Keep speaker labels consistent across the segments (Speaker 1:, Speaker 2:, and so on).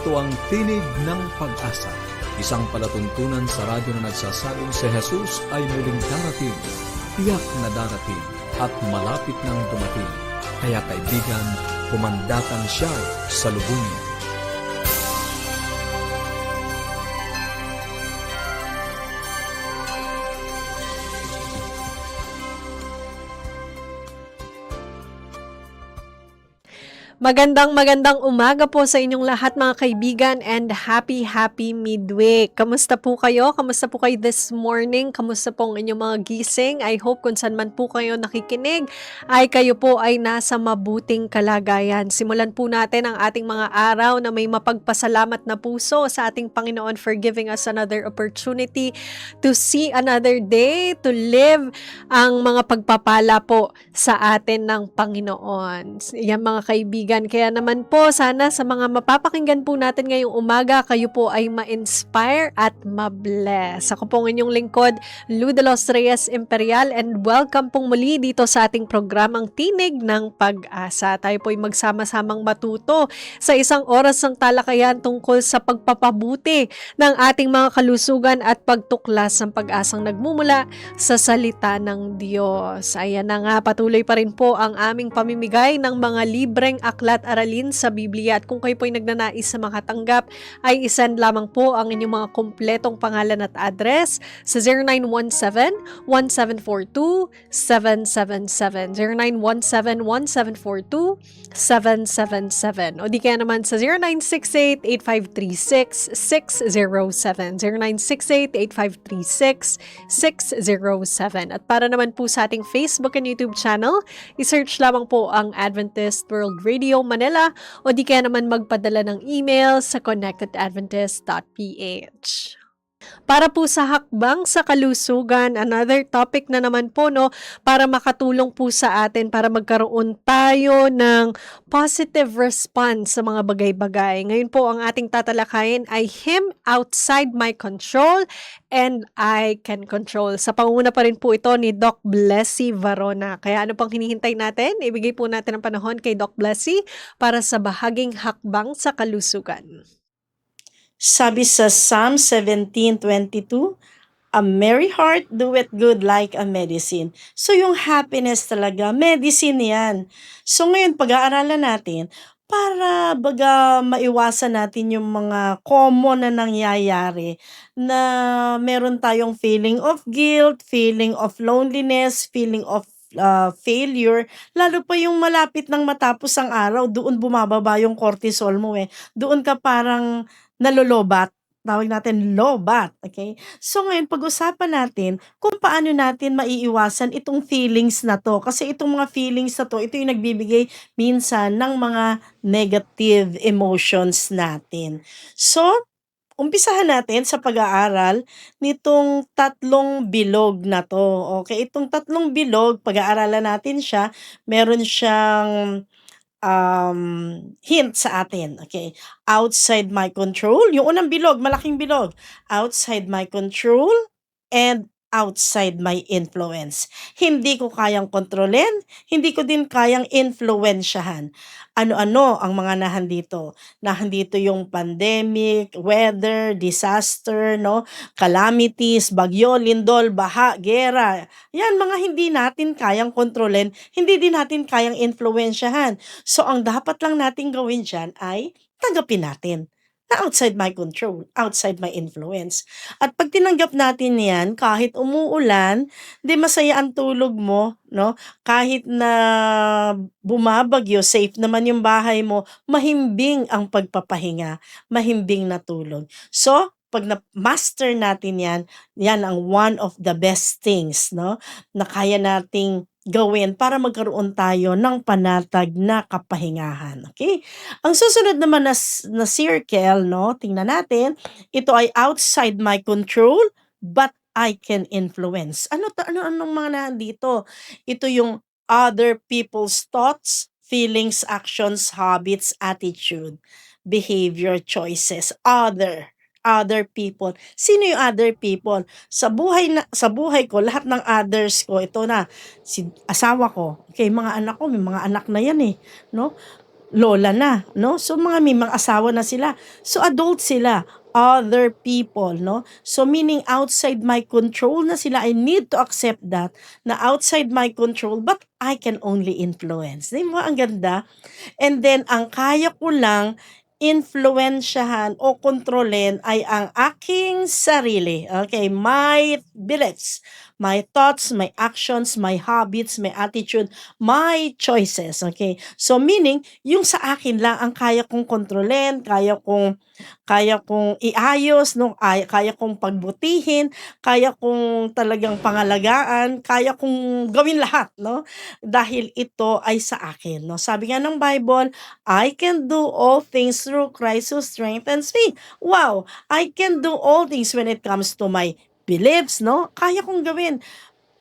Speaker 1: Ito ang Tinig ng Pag-asa, isang palatuntunan sa radyo na nagsasabing si Jesus ay muling darating, tiyak na darating at malapit nang dumating. Kaya kaibigan, kumandatan siya sa lubungin.
Speaker 2: Magandang umaga po sa inyong lahat mga kaibigan and happy midweek. Kamusta po kayo? Kamusta po kayo this morning? Kamusta po ang inyong mga gising? I hope kung saan man po kayo nakikinig ay kayo po ay nasa mabuting kalagayan. Simulan po natin ang ating mga araw na may mapagpasalamat na puso sa ating Panginoon for giving us another opportunity to see another day, to live ang mga pagpapala po sa atin ng Panginoon. Yan mga kaibigan. Kaya naman po, sana sa mga mapapakinggan po natin ngayong umaga, kayo po ay ma-inspire at ma-bless. Ako po ang inyong lingkod, Lou de los Reyes Imperial, and welcome pong muli dito sa ating programang Tinig ng Pag-asa. Tayo po ay magsama-samang matuto sa isang oras ng talakayan tungkol sa pagpapabuti ng ating mga kalusugan at pagtuklas ng pag-asang nagmumula sa salita ng Diyos. Ayan na nga, patuloy pa rin po ang aming pamimigay ng mga libreng aklat aralin sa Biblia, at kung kayo po ay nagnanais sa makatanggap ay isend lamang po ang inyong mga kumpletong pangalan at address sa 0917-1742-777 0917-1742-777 o di kaya naman sa 0968-8536-607 0968-8536-607. At para naman po sa ating Facebook and YouTube channel, isearch lamang po ang Adventist World Radio Manila o di kaya naman magpadala ng email sa connectedadventist.ph. Para po sa hakbang sa kalusugan, another topic na naman po, no, para makatulong po sa atin, para magkaroon tayo ng positive response sa mga bagay-bagay. Ngayon po ang ating tatalakayin ay Him Outside My Control and I Can Control. Sa panguna pa rin po ito ni Doc Blessy Varona. Kaya ano pang hinihintay natin? Ibigay po natin ang panahon kay Doc Blessy para sa bahaging hakbang sa kalusugan.
Speaker 3: Sabi sa Psalm 17:22, a merry heart doeth good like a medicine. So yung happiness talaga, medicine yan. So ngayon pag-aaralan natin para baga maiwasan natin yung mga common na nangyayari na meron tayong feeling of guilt, feeling of loneliness, feeling of failure, lalo pa yung malapit ng matapos ang araw, doon bumababa yung cortisol mo eh. Doon ka parang nalolobat, tawag natin lobat, okay? So ngayon, pag-usapan natin kung paano natin maiiwasan itong feelings na to. Kasi itong mga feelings na to, ito yung nagbibigay minsan ng mga negative emotions natin. So, umpisahan natin sa pag-aaral nitong tatlong bilog na to. Okay, itong tatlong bilog, pag-aaralan natin siya, meron siyang hint sa atin. Okay, outside my control. Yung unang bilog, malaking bilog. Outside my control and outside my influence. Hindi ko kayang kontrolin, hindi ko din kayang influensyahan. Ano-ano ang mga nahandito? Nahandito yung pandemic, weather, disaster, no? Calamities, bagyo, lindol, baha, gera. Yan, mga hindi natin kayang kontrolin, hindi din natin kayang influensyahan. So, ang dapat lang natin gawin dyan ay tanggapin natin na outside my control, outside my influence. At pag tinanggap natin yan, kahit umuulan, di masaya ang tulog mo, no? Kahit na bumabagyo, safe naman yung bahay mo, mahimbing ang pagpapahinga, mahimbing na tulog. So, pag na-master natin yan, yan ang one of the best things, no? Na kaya nating gawin para magkaroon tayo ng panatag na kapahingahan. Okay? Ang susunod naman na circle, no? Tingnan natin, ito ay outside my control, but I can influence. Anong mga nandito? Ito yung other people's thoughts, feelings, actions, habits, attitude, behavior, choices, other people. Sino yung other people? Sa buhay ko, lahat ng others ko, ito na, si asawa ko, okay, mga anak ko, may mga anak na yan eh, no? lola na, no? So may mga asawa na sila. So adult sila, other people, no? So meaning outside my control na sila. I need to accept that na outside my control but I can only influence. Di ba? Ang ganda. And then, ang kaya ko lang influensyahan o kontrolin ay ang aking sarili. Okay, my beliefs, my thoughts, my actions, my habits, my attitude, my choices. Okay, so meaning, yung sa akin lang ang kaya kong kontrolin, kaya kong iayos, no? Kaya kong pagbutihin, kaya kong talagang pangalagaan, kaya kong gawin lahat, no? Dahil ito ay sa akin, no? Sabi nga ng Bible, I can do all things through Christ who strengthens me. Wow, I can do all things when it comes to my beliefs, no? Kaya kong gawin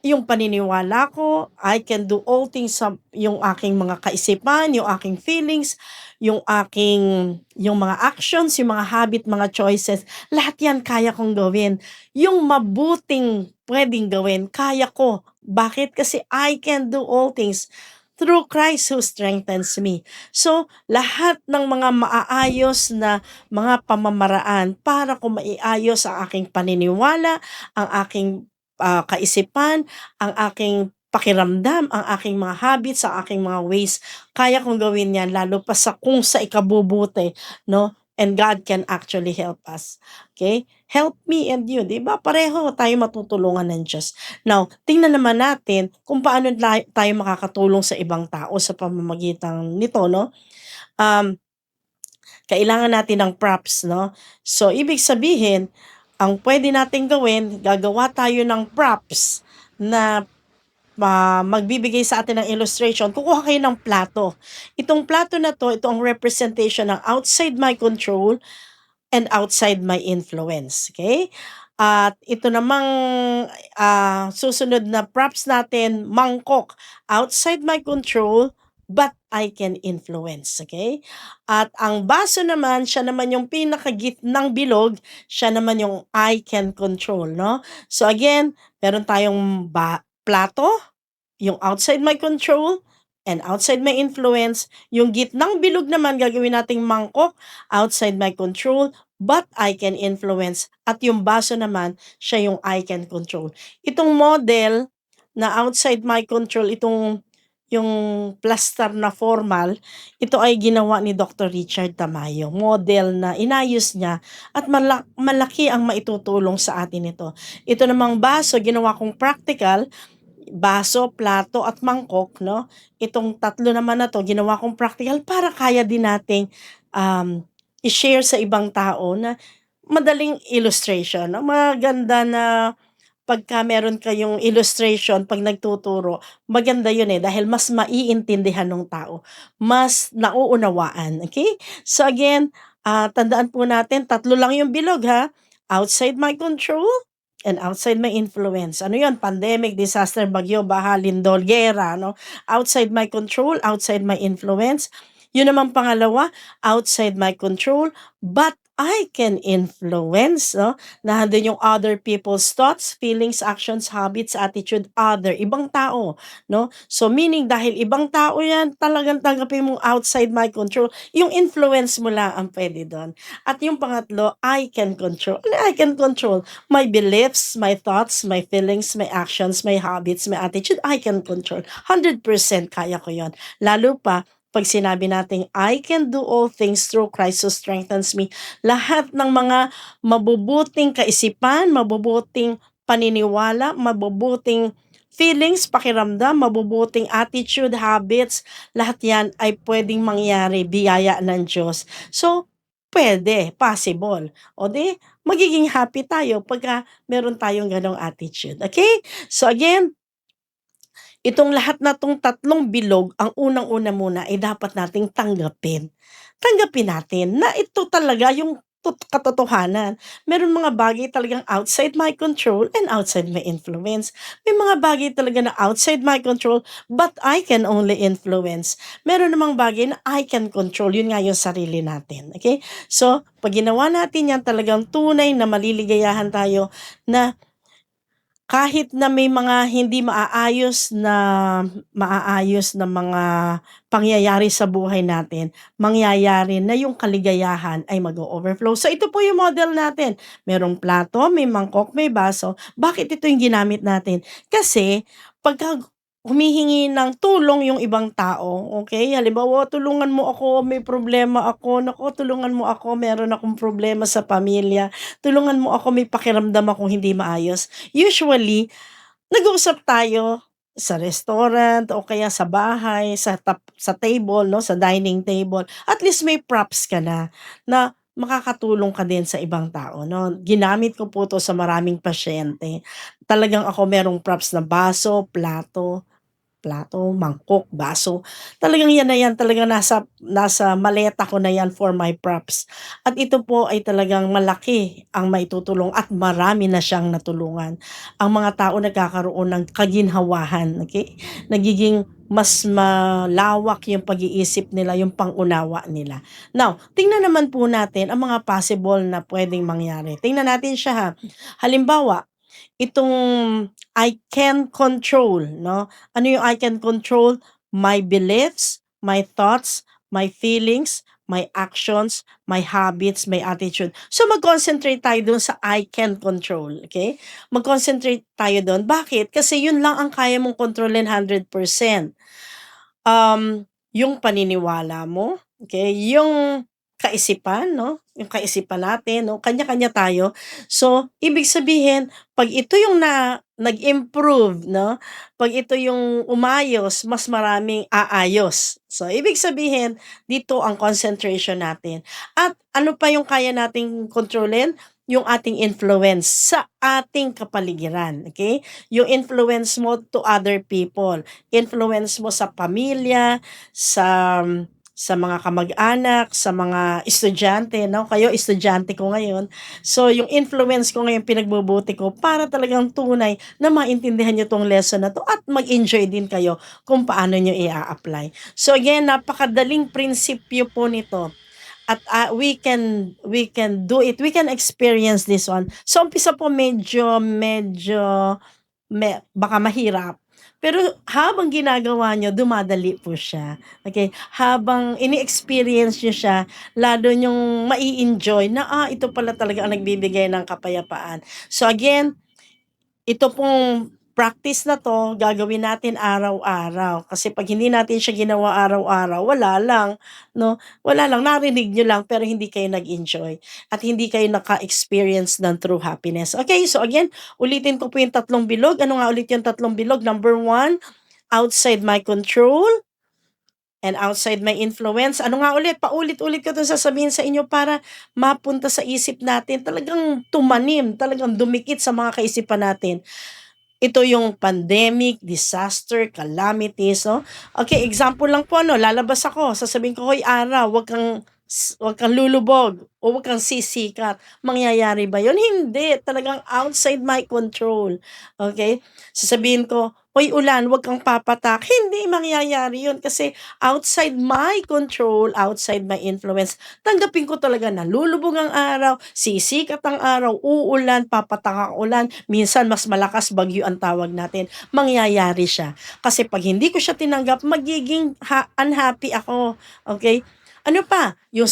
Speaker 3: yung paniniwala ko, I can do all things sa yung aking mga kaisipan, yung aking feelings, yung mga actions, yung mga habit, mga choices, lahat yan kaya kong gawin. Yung mabuting pwedeng gawin, kaya ko. Bakit? Kasi I can do all things through Christ who strengthens me. So, lahat ng mga maaayos na mga pamamaraan para ko maiayos ang aking paniniwala, ang aking kaisipan, ang aking pakiramdam, ang aking mga habits, ang aking mga ways, kaya kong gawin yan lalo pa kung sa ikabubuti, no? And God can actually help us. Okay? Help me and you, 'di ba? Pareho tayo matutulungan ng Diyos. Now, tingnan naman natin kung paano tayo makakatulong sa ibang tao sa pamamagitan nito, no? Um, Kailangan natin ng props, no? So, ibig sabihin, ang pwede nating gawin, gagawa tayo ng props na magbibigay sa atin ng illustration. Kukuha kayo ng plato. Itong plato na to, ito ang representation ng outside my control and outside my influence. Okay? At ito namang susunod na props natin, mangkok. Outside my control, but I can influence. Okay? At ang baso naman, siya naman yung pinakagitnang bilog, siya naman yung I can control. No? So again, meron tayong plato, yung outside my control, and outside my influence. Yung gitnang bilog naman, gagawin nating mangkok, outside my control, but I can influence. At yung baso naman, siya yung I can control. Itong model na outside my control, yung plaster na formal, ito ay ginawa ni Dr. Richard Tamayo. Model na inayos niya at malaki ang maitutulong sa atin ito. Ito namang baso, ginawa kong practical, baso, plato at mangkok, no? Itong tatlo naman na to, ginawa kong practical para kaya din nating i-share sa ibang tao na madaling illustration. No? Maganda na pagka meron kayong illustration, pag nagtuturo, maganda yun dahil mas maiintindihan ng tao, mas nauunawaan. Okay? So again, tandaan po natin, tatlo lang yung bilog ha. Outside my control, and outside my influence. Ano yun? Pandemic, disaster, bagyo, baha, lindol, gera, no? Outside my control, outside my influence. Yun naman pangalawa, outside my control, but I can influence, no? Nandun yung other people's thoughts, feelings, actions, habits, attitude, ibang tao, no? So meaning dahil ibang tao yan, talagang tanggapin mong outside my control, yung influence mo lang ang pwede doon. At yung pangatlo, I can control. Ano I can control? My beliefs, my thoughts, my feelings, my actions, my habits, my attitude, I can control. 100% kaya ko yon. Lalo pa, pag sinabi natin, I can do all things through Christ who strengthens me, lahat ng mga mabubuting kaisipan, mabubuting paniniwala, mabubuting feelings, pakiramdam, mabubuting attitude, habits, lahat yan ay pwedeng mangyari, biyaya ng Diyos. So, pwede, possible. O di, magiging happy tayo pagka meron tayong ganong attitude. Okay? So again, itong lahat na 'tong tatlong bilog, ang unang-una muna ay dapat nating tanggapin. Tanggapin natin na ito talaga yung katotohanan. Meron mga bagay talagang outside my control and outside my influence. May mga bagay talaga na outside my control, but I can only influence. Meron namang bagay na I can control, yun nga yung sarili natin. Okay? So, pag ginawa natin yan, talagang tunay na maliligayahan tayo na kahit na may mga hindi maaayos na mga pangyayari sa buhay natin, mangyayari na yung kaligayahan ay mag-o-overflow. So ito po yung model natin. Merong plato, may mangkok, may baso. Bakit ito yung ginamit natin? Kasi pagka humihingi ng tulong yung ibang tao, okay? Halimbawa, tulungan mo ako, may problema ako. Naku, tulungan mo ako, meron akong problema sa pamilya. Tulungan mo ako, may pakiramdam akong hindi maayos. Usually, nag-uusap tayo sa restaurant o kaya sa bahay, sa table, no, sa dining table. At least may props ka na makakatulong ka din sa ibang tao, no. Ginamit ko po 'to sa maraming pasyente. Talagang ako merong props na baso, plato, mangkok, baso. Talagang yan na yan, talagang nasa maleta ko na yan for my props. At ito po ay talagang malaki ang maitutulong at marami na siyang natulungan. Ang mga tao nagkakaroon ng kaginhawahan, okay? Nagiging mas malawak yung pag-iisip nila, yung pangunawa nila. Now, tingnan naman po natin ang mga possible na pwedeng mangyari. Tingnan natin siya ha. Halimbawa, itong I can control, no? Ano yung I can control? My beliefs, my thoughts, my feelings, my actions, my habits, my attitude. So mag-concentrate tayo dun sa I can control, okay? Mag-concentrate tayo dun. Bakit? Kasi yun lang ang kaya mong kontrolin 100%. Yung paniniwala mo, okay? Yung kaisipan, no? Yung kaisipan natin, no? Kanya-kanya tayo. So, ibig sabihin, 'pag ito yung nag-improve, no? 'Pag ito yung umayos, mas maraming aayos. So, ibig sabihin, dito ang concentration natin. At ano pa yung kaya nating kontrolin? Yung ating influence sa ating kapaligiran, okay? Yung influence mo to other people, influence mo sa pamilya, sa sa mga kamag-anak, sa mga estudyante, no? Kayo estudyante ko ngayon. So, yung influence ko ngayon pinagbubuti ko para talagang tunay na maintindihan niyo 'tong lesson na 'to at mag-enjoy din kayo kung paano niyo i-a-apply. So, again, napakadaling prinsipyo po nito at, we can do it, we can experience this one. So, umpisa po medyo baka mahirap, pero habang ginagawa niyo dumadali po siya, okey? Habang ini-experience niyo siya lalo niyong mai-enjoy na, ito pala talaga ang nagbibigay ng kapayapaan. So again, ito pong practice na 'to gagawin natin araw-araw kasi 'pag hindi natin siya ginawa araw-araw wala lang, 'no? Wala lang, narinig niyo lang pero hindi kayo nag-enjoy at hindi kayo naka-experience ng true happiness. Okay, so again, ulitin ko po yung tatlong bilog. Ano nga ulit yung tatlong bilog? Number one, outside my control and outside my influence. Ano nga ulit? Paulit-ulit ko 'tong sasabihin sa inyo para mapunta sa isip natin, talagang tumanim, talagang dumikit sa mga kaisipan natin. Ito yung pandemic, disaster, calamities, no? Okay, example lang po, no? Lalabas ako, sasabihin ko, "Hoy araw, wag kang lulubog o wag kang sisikat." Mangyayari ba yun? Hindi. Talagang outside my control. Okay? Sasabihin ko, "Hoy ulan, wag kang papatak." Hindi mangyayari yun kasi outside my control, outside my influence. Tanggapin ko talaga na lulubog ang araw, sisikat ang araw, uulan, papatak ang ulan, minsan mas malakas bagyo ang tawag natin. Mangyayari siya. Kasi 'pag hindi ko siya tinanggap, magiging unhappy ako, okay? Ano pa? Yung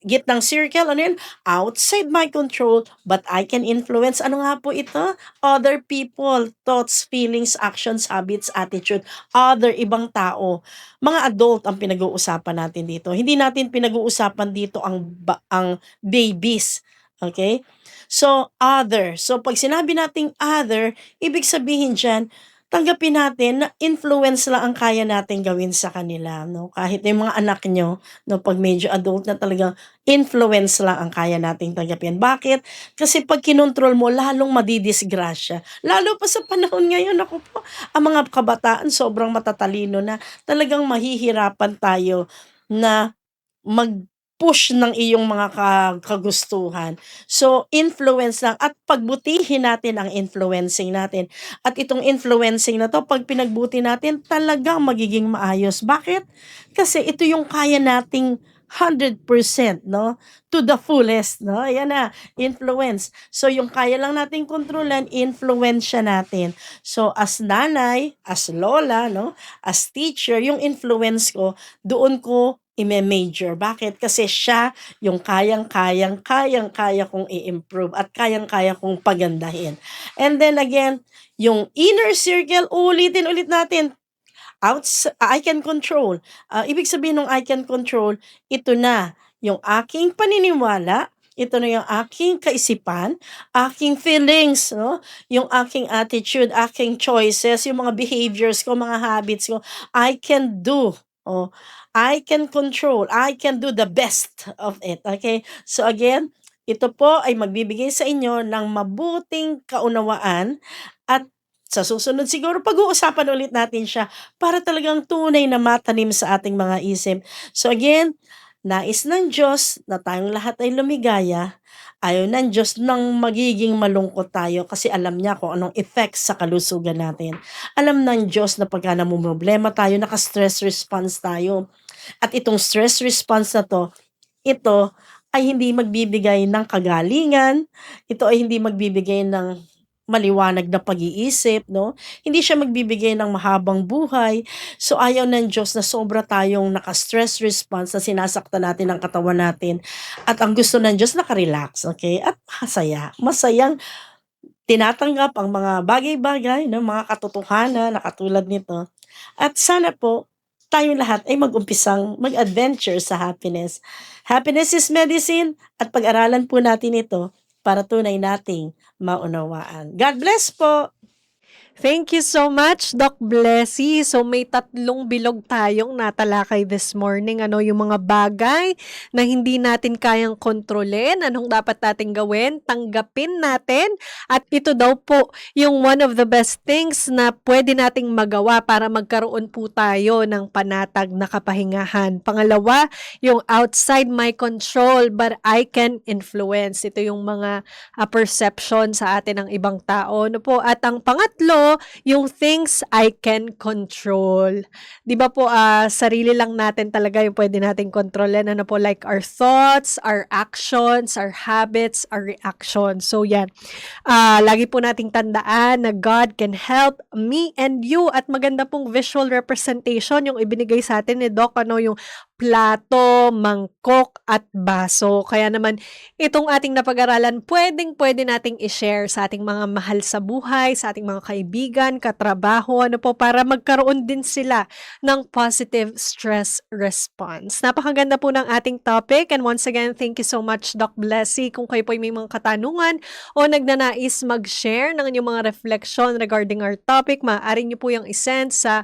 Speaker 3: gitnang circle, ano yun? Outside my control, but I can influence. Ano nga po ito? Other people, thoughts, feelings, actions, habits, attitude, other ibang tao. Mga adult ang pinag-uusapan natin dito. Hindi natin pinag-uusapan dito ang babies. Okay? So, other. So, pag sinabi nating other, ibig sabihin dyan, tanggapin natin na influence lang ang kaya natin gawin sa kanila, no? Kahit yung mga anak nyo, no, pag medyo adult na talagang influence lang ang kaya nating tanggapin. Bakit? Kasi pag kinontrol mo, lalong madidisgrasya. Lalo pa sa panahon ngayon, ako po, ang mga kabataan sobrang matatalino na talagang mahihirapan tayo na mag-push ng iyong mga kagustuhan. So, influence lang at pagbutihin natin ang influencing natin. At itong influencing na 'to 'pag pinagbuti natin talagang magiging maayos. Bakit? Kasi ito yung kaya nating 100%, no? To the fullest, no? Ayan na, influence. So, yung kaya lang nating kontrolan, influensya natin. So, as nanay, as lola, no? As teacher, yung influence ko, doon ko i-major. Bakit? Kasi siya yung kayang-kaya kong i-improve at kayang-kaya kong pagandahin. And then again, yung inner circle, ulitin ulit natin. I can control. Ibig sabihin ng I can control, ito na yung aking paniniwala, ito na yung aking kaisipan, aking feelings, no? Yung aking attitude, aking choices, yung mga behaviors ko, mga habits ko, I can do. Oh, I can control. I can do the best of it. Okay? So again, ito po ay magbibigay sa inyo ng mabuting kaunawaan at sa susunod siguro pag-uusapan ulit natin siya para talagang tunay na matanim sa ating mga isip. So again, nais ng Diyos na tayong lahat ay lumigaya. Ayaw ng Diyos nang magiging malungkot tayo kasi alam niya kung anong effects sa kalusugan natin. Alam ng Diyos na pagka namumroblema tayo, naka-stress response tayo. At itong stress response na to, ito ay hindi magbibigay ng kagalingan, ito ay hindi magbibigay ng maliwanag na pag-iisip, no? Hindi siya magbibigay ng mahabang buhay. So ayaw ng Diyos na sobra tayong naka-stress response na sinasaktan natin ang katawan natin. At ang gusto ng Diyos naka-relax, okay? At masaya. Masayang tinatanggap ang mga bagay-bagay, no? Mga katotohanan na katulad nito. At sana po tayong lahat ay mag-umpisang mag-adventure sa happiness. Happiness is medicine at pag-aralan po natin ito para tunay nating maunawaan. God bless po!
Speaker 2: Thank you so much, Doc Blessy. So may 3 bilog tayong natalakay this morning. Ano yung mga bagay na hindi natin kayang kontrolin? Anong dapat natin gawin? Tanggapin natin. At ito daw po yung one of the best things na pwede nating magawa para magkaroon po tayo ng panatag na kapahingahan. Pangalawa, yung outside my control but I can influence. Ito yung mga perception sa atin ng ibang tao. Ano po? At ang pangatlo, yung things I can control. 'Di ba po, sarili lang natin talaga yung pwede nating kontrolin. Ano po, like our thoughts, our actions, our habits, our reactions. So yan. Lagi po nating tandaan na God can help me and you at maganda pong visual representation yung ibinigay sa atin ni Doc, ano yung plato, mangkok, at baso. Kaya naman, itong ating napag-aralan, pwede nating i-share sa ating mga mahal sa buhay, sa ating mga kaibigan, katrabaho, ano po, para magkaroon din sila ng positive stress response. Napakaganda po ng ating topic, and once again, thank you so much, Doc Blessy. Kung kayo po may mga katanungan o nagnanais mag-share ng inyong mga reflection regarding our topic, maaari niyo po yung isend sa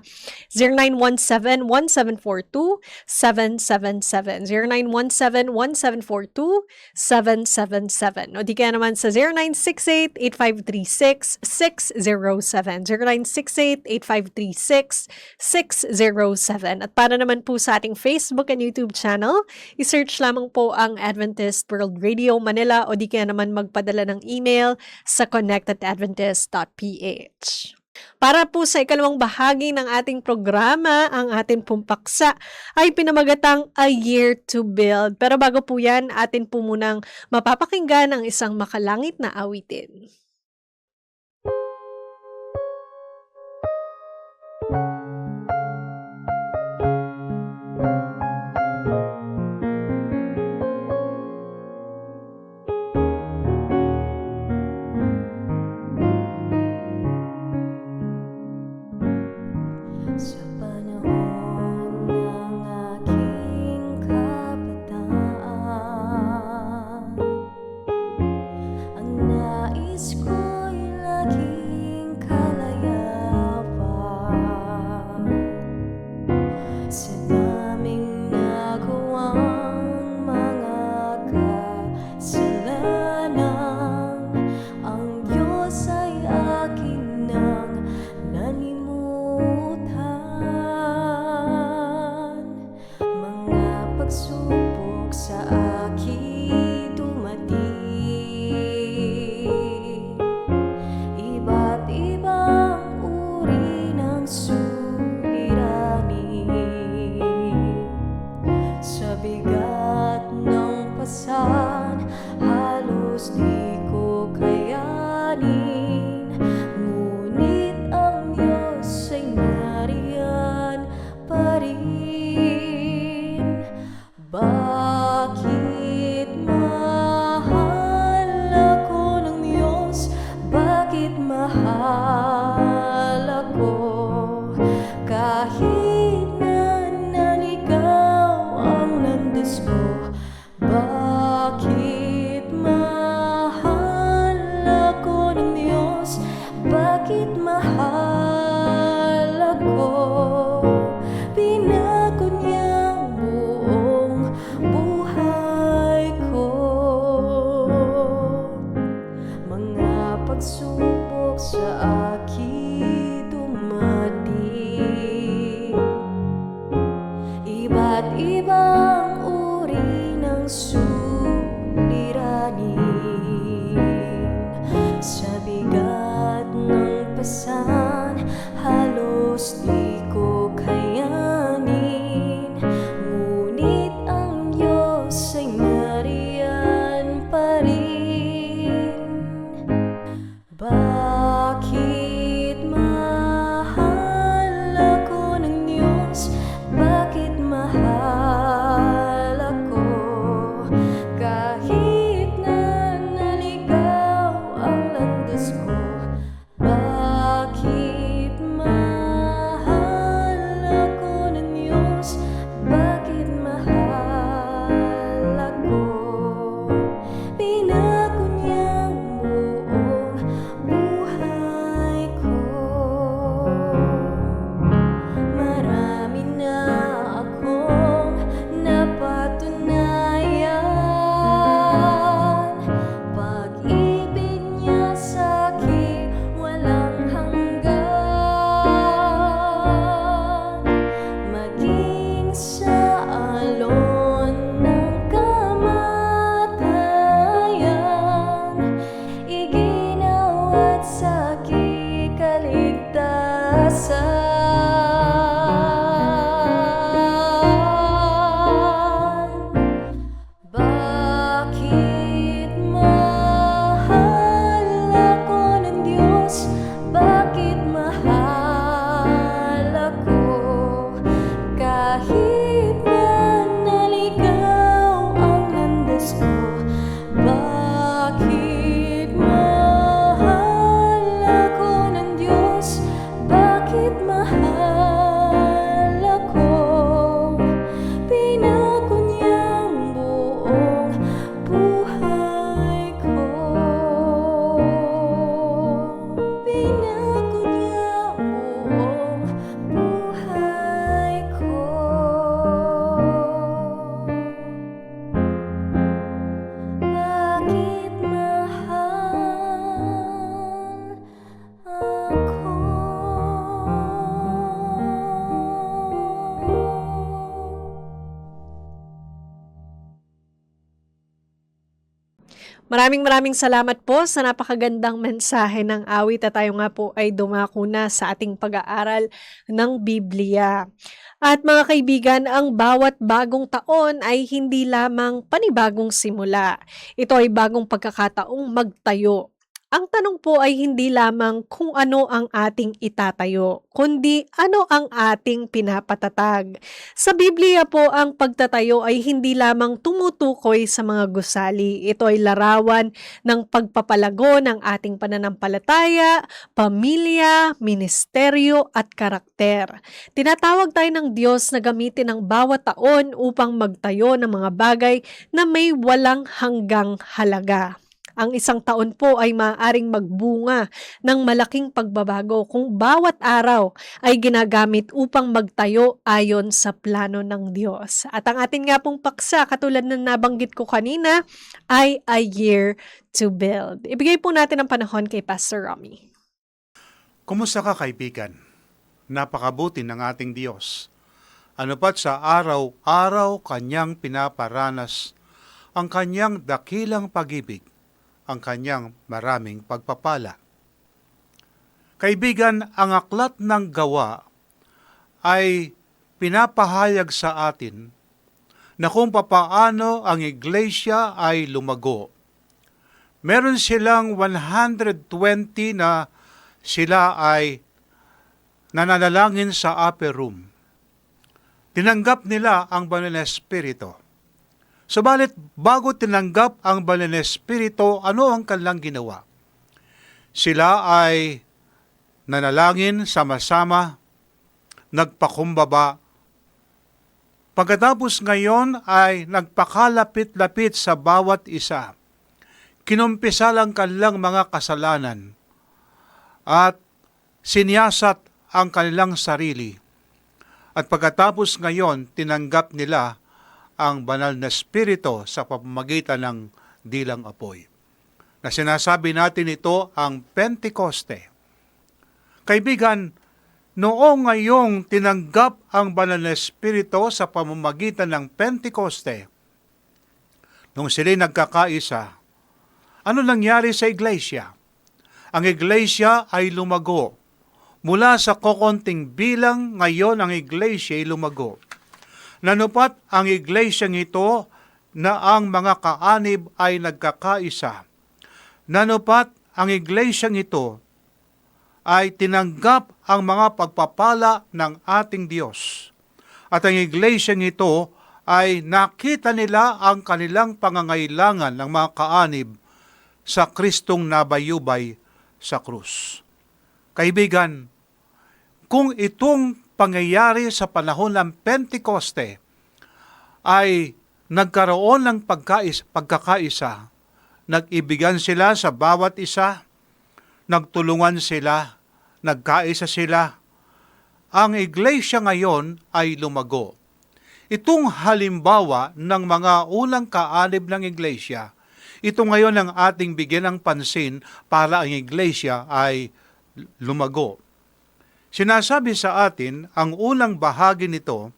Speaker 2: 0917-1742-777. 0917-1742-777. O di kaya naman sa 0968-8536-607. 0968-8536-607. At para naman po sa ating Facebook and YouTube channel, isearch lamang po ang Adventist World Radio Manila o di kaya naman magpadala ng email sa connectedadventist.ph. Para po sa ikalawang bahagi ng ating programa, ang ating pong paksa ay pinamagatang A Year to Build. Pero bago po yan, atin po munang mapapakinggan ang isang makalangit na awitin.
Speaker 4: Sa panahon ng aking kabataan, ang nais ko'y laging kalayaan. Sa daming nagawang mga kasalanan, ang Diyos ay akin nang nalimutan. halos di ko kayanin. Ngunit ang Diyos ay nariyan pa rin. Bakit mahal ako ng Diyos? Bakit mahal ako? Kahit na naligaw ang landas ko. Bakit mahal ako ng Diyos? Bakit mahal ako? Pinago niya ang buong buhay ko. Marami na akong napatunayan. Pag-ibig niya sa'kin walang hanggan. Maging sa alon ng kamatayan, iginawat sa'kin kaligtasan. Bakit mahal ako ng Diyos? Bakit mahal ako? Kahit na naligaw ang landas ko. Bakit mahal ako ng Diyos? Bakit mahal ako? Pinago niya ang buong buhay ko. Pinago niya ang buong buhay ko. Bakit mahal ako?
Speaker 2: Maraming salamat po sa napakagandang mensahe ng awit at tayo nga po ay dumako na sa ating pag-aaral ng Biblia. At mga kaibigan, ang bawat bagong taon ay hindi lamang panibagong simula. Ito ay bagong pagkakataong magtayo. Ang tanong po ay hindi lamang kung ano ang ating itatayo, kundi ano ang ating pinapatatag. Sa Biblia po, ang pagtatayo ay hindi lamang tumutukoy sa mga gusali. Ito ay larawan ng pagpapalago ng ating pananampalataya, pamilya, ministeryo at karakter. Tinatawag tayo ng Diyos na gamitin ang bawat taon upang magtayo ng mga bagay na may walang hanggang halaga. Ang isang taon po ay maaaring magbunga ng malaking pagbabago kung bawat araw ay ginagamit upang magtayo ayon sa plano ng Diyos. At ang atin nga pong paksa, katulad na nabanggit ko kanina, ay A Year to Build. Ibigay po natin ang panahon kay Pastor Romy.
Speaker 5: Kumusta ka, kaibigan? Napakabuti ng ating Diyos. Ano pat sa araw-araw kanyang pinaparanas ang kanyang dakilang pag-ibig, ang kanyang maraming pagpapala. Kaibigan, ang aklat ng Gawa ay pinapahayag sa atin na kung papaano ang iglesia ay lumago. Meron silang 120 na sila ay nananalangin sa upper room. Tinanggap nila ang Banal na Espiritu. Subalit, bago tinanggap ang Banal na Espiritu, ano ang kanilang ginawa? Sila ay nanalangin sama-sama, nagpakumbaba. Pagkatapos ngayon ay nagpakalapit-lapit sa bawat isa. Kinumpisa lang kanilang mga kasalanan at siniyasat ang kanilang sarili. At pagkatapos ngayon, tinanggap nila ang Banal na Espiritu sa pamamagitan ng dilang apoy. Na sinasabi natin ito ang Pentecoste. Kaibigan, noong ngayong tinanggap ang Banal na Espiritu sa pamamagitan ng Pentecoste, nung sila nagkakaisa, ano nangyari sa iglesia? Ang iglesia ay lumago. mula sa kokonting bilang, ngayon ang iglesia ay lumago. Nanupat ang iglesyang ito na ang mga kaanib ay nagkakaisa. Nanupat ang iglesyang ito ay tinanggap ang mga pagpapala ng ating Diyos. At ang iglesyang ito ay nakita nila ang kanilang pangangailangan ng mga kaanib sa Kristong nabayubay sa krus. Kaibigan, kung itong pangyayari sa panahon ng Pentecoste ay nagkaroon ng pagkakaisa, nag-ibigan sila sa bawat isa, nagtulungan sila, nagkaisa sila, ang iglesia ngayon ay lumago. Itong halimbawa ng mga unang kaanib ng iglesia, ito ngayon ang ating bigyan ng pansin para ang iglesia ay lumago. Sinasabi sa atin, ang unang bahagi nito,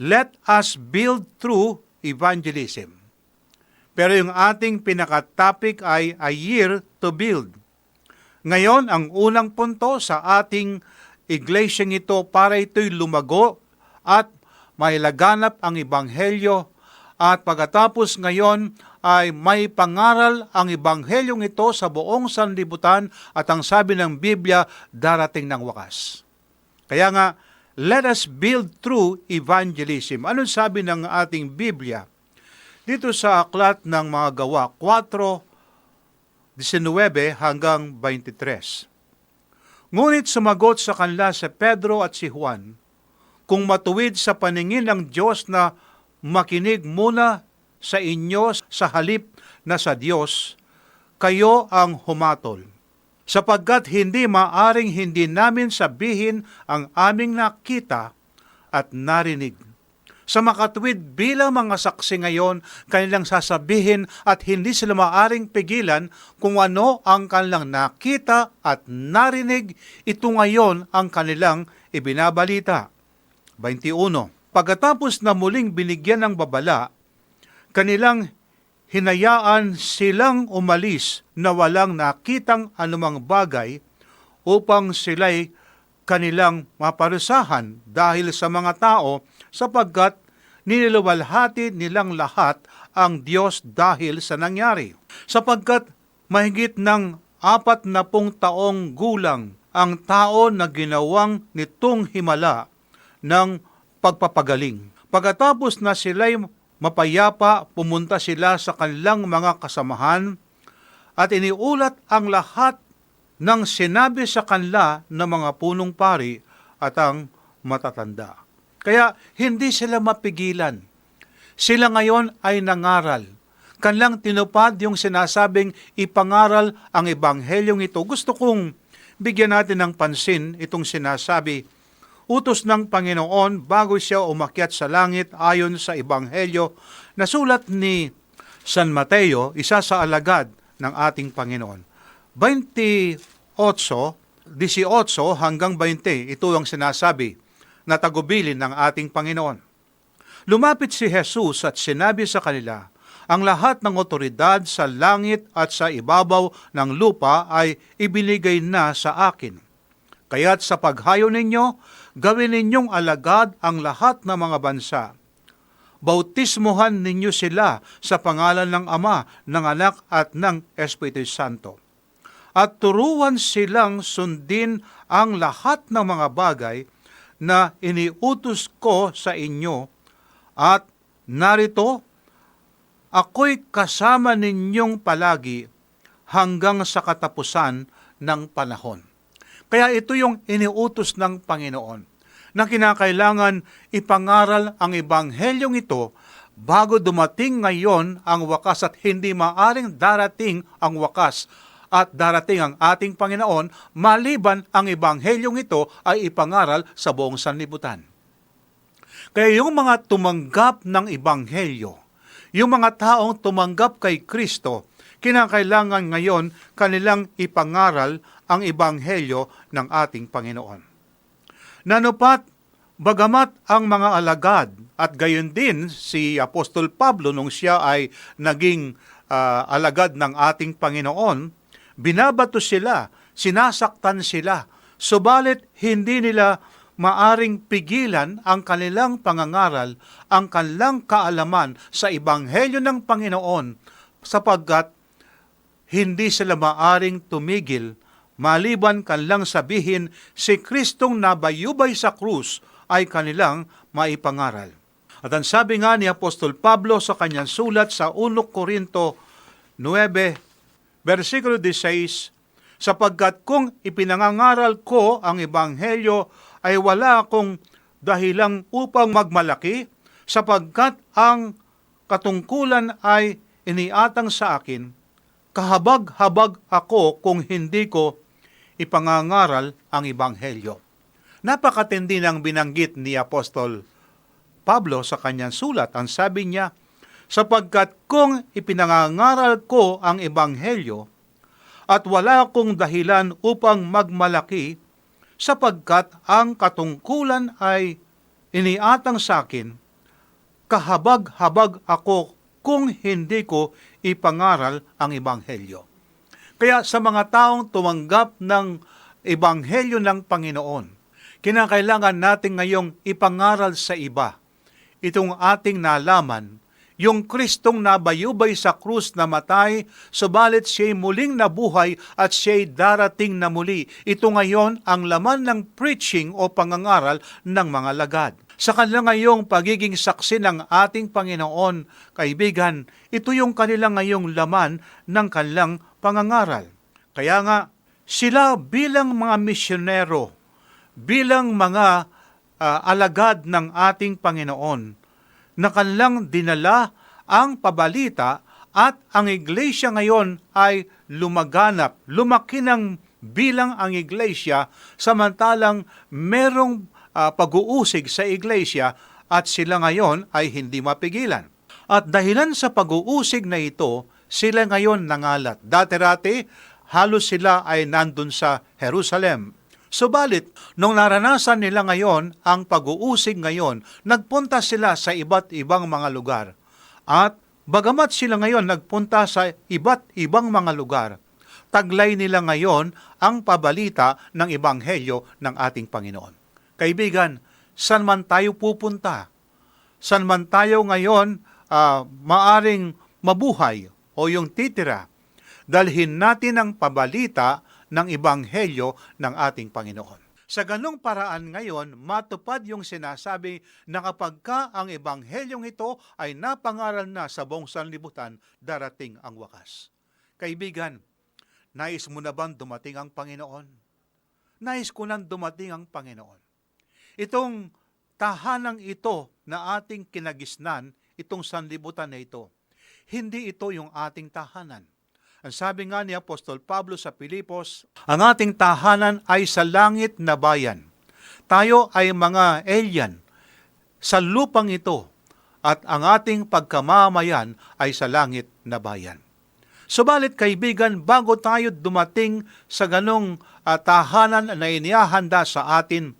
Speaker 5: let us build through evangelism. Pero yung ating pinaka-topic ay a year to build. Ngayon, ang unang punto sa ating iglesyang ito para ito'y lumago at mailaganap ang ebanghelyo at pagkatapos ngayon ay may pangaral ang ebanghelyong ito sa buong sanlibutan at ang sabi ng Biblia, darating ng wakas. Kaya nga, let us build through evangelism. Anong sabi ng ating Biblia? Dito sa aklat ng mga gawa, 4:19 hanggang 23. Ngunit sumagot sa kanila si Pedro at si Juan, kung matuwid sa paningin ng Diyos na makinig muna sa inyo sa halip na sa Diyos, kayo ang humatol. Sapagkat hindi maaring hindi namin sabihin ang aming nakita at narinig. Sa makatuwid bilang mga saksi ngayon, kanilang sasabihin at hindi sila maaring pigilan kung ano ang kanilang nakita at narinig, ito ngayon ang kanilang ibinabalita. 21. Pagkatapos na muling binigyan ng babala, kanilang hinayaan silang umalis na walang nakitang anumang bagay upang sila'y kanilang maparusahan dahil sa mga tao sapagkat niniluwalhati nilang lahat ang Diyos dahil sa nangyari. Sapagkat mahigit ng 40 taong gulang ang tao na ginawang nitong himala ng pagpapagaling. Pagkatapos na sila'y mapayapa, pumunta sila sa kanilang mga kasamahan at iniulat ang lahat ng sinabi sa kanila ng mga punong pari at ang matatanda. Kaya hindi sila mapigilan. Sila ngayon ay nangaral. Kanilang tinupad yung sinasabing ipangaral ang ebanghelyong ito. Gusto kong bigyan natin ng pansin itong sinasabi, utos ng Panginoon bago siya umakyat sa langit ayon sa ebanghelyo na sulat ni San Mateo, isa sa alagad ng ating Panginoon. 18 hanggang 20, ito ang sinasabi na tagubilin ng ating Panginoon. Lumapit si Jesus at sinabi sa kanila, ang lahat ng otoridad sa langit at sa ibabaw ng lupa ay ibinigay na sa akin. Kaya't sa paghayo ninyo, gawin ninyong alagad ang lahat ng mga bansa. Bautismuhan ninyo sila sa pangalan ng Ama, ng Anak at ng Espiritu Santo. At turuan silang sundin ang lahat ng mga bagay na iniutos ko sa inyo at narito, ako'y kasama ninyong palagi hanggang sa katapusan ng panahon. Kaya ito yung iniutos ng Panginoon na kinakailangan ipangaral ang ebanghelyong ito bago dumating ngayon ang wakas at hindi maaring darating ang wakas at darating ang ating Panginoon maliban ang ebanghelyong ito ay ipangaral sa buong sanlibutan. Kaya yung mga tumanggap ng ebanghelyo, yung mga taong tumanggap kay Kristo, kinakailangan ngayon kanilang ipangaral ang ebanghelyo ng ating Panginoon. Nanupat, bagamat ang mga alagad at gayon din si Apostol Pablo nung siya ay naging alagad ng ating Panginoon, binabato sila, sinasaktan sila Subalit hindi nila maaring pigilan ang kanilang pangangaral, ang kanilang kaalaman sa Ebanghelyo ng Panginoon sapagkat hindi sila maaring tumigil maliban kanilang sabihin si Kristong nabayubay sa krus ay kanilang maipangaral. At ang sabi nga ni Apostol Pablo sa kanyang sulat sa 1 Korinto 9, versikulo 16, sapagkat kung ipinangangaral ko ang Ebanghelyo ay wala akong dahilang upang magmalaki, sapagkat ang katungkulan ay iniatang sa akin, kahabag-habag ako kung hindi ko ipangangaral ang Ebanghelyo. Napakatindi ng binanggit ni Apostol Pablo sa kanyang sulat. Ang sabi niya, sapagkat kung ipinangangaral ko ang Ebanghelyo at wala akong dahilan upang magmalaki, sapagkat ang katungkulan ay iniatang sa akin, kahabag-habag ako kung hindi ko ipangaral ang Ebanghelyo. Kaya sa mga taong tumanggap ng Ebanghelyo ng Panginoon, kinakailangan natin ngayong ipangaral sa iba itong ating nalaman, yung Kristong nabayubay sa krus na matay, subalit siya'y muling nabuhay at siya'y darating na muli. Ito ngayon ang laman ng preaching o pangangaral ng mga lagad. Sa kanila ngayong pagiging saksi ng ating Panginoon, kaibigan, ito yung kanila ngayong laman ng kanilang pangangaral. Kaya nga, sila bilang mga misyonero, bilang mga alagad ng ating Panginoon, na kanilang dinala ang pabalita at ang iglesia ngayon ay lumaganap, lumaki ng bilang ang iglesia samantalang merong pag-uusig sa iglesia at sila ngayon ay hindi mapigilan. At dahilan sa pag-uusig na ito, sila ngayon nangalat. Dati-rati, halos sila ay nandun sa Jerusalem. Subalit, nung naranasan nila ngayon ang pag-uusig ngayon, nagpunta sila sa iba't ibang mga lugar. At bagamat sila ngayon nagpunta sa iba't ibang mga lugar, taglay nila ngayon ang pabalita ng Ebanghelyo ng ating Panginoon. Kaibigan, saan man tayo pupunta, saan man tayo ngayon maaring mabuhay o yung titira, dalhin natin ang pabalita ng Ebanghelyo ng ating Panginoon. Sa ganong paraan ngayon, matupad yung sinasabi na kapag ka ang Ebanghelyong ito ay napangaral na sa buong sanlibutan, darating ang wakas. Kaibigan, nais mo na bang dumating ang Panginoon? Nais ko nang dumating ang Panginoon. Itong tahanang ito na ating kinagisnan, itong sanlibutan na ito, hindi ito yung ating tahanan. Ang sabi nga ni Apostol Pablo sa Pilipos, ang ating tahanan ay sa langit na bayan. Tayo ay mga alien sa lupang ito at ang ating pagkamamayan ay sa langit na bayan. Subalit kaibigan, bago tayo dumating sa ganong tahanan na inihahanda sa atin,